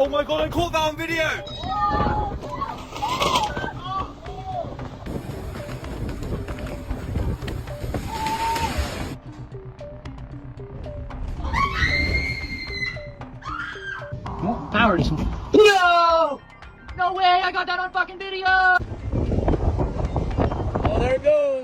Oh my god, I caught that on video! Oh, powers. No! No way! I got that on fucking video! Oh, there it goes!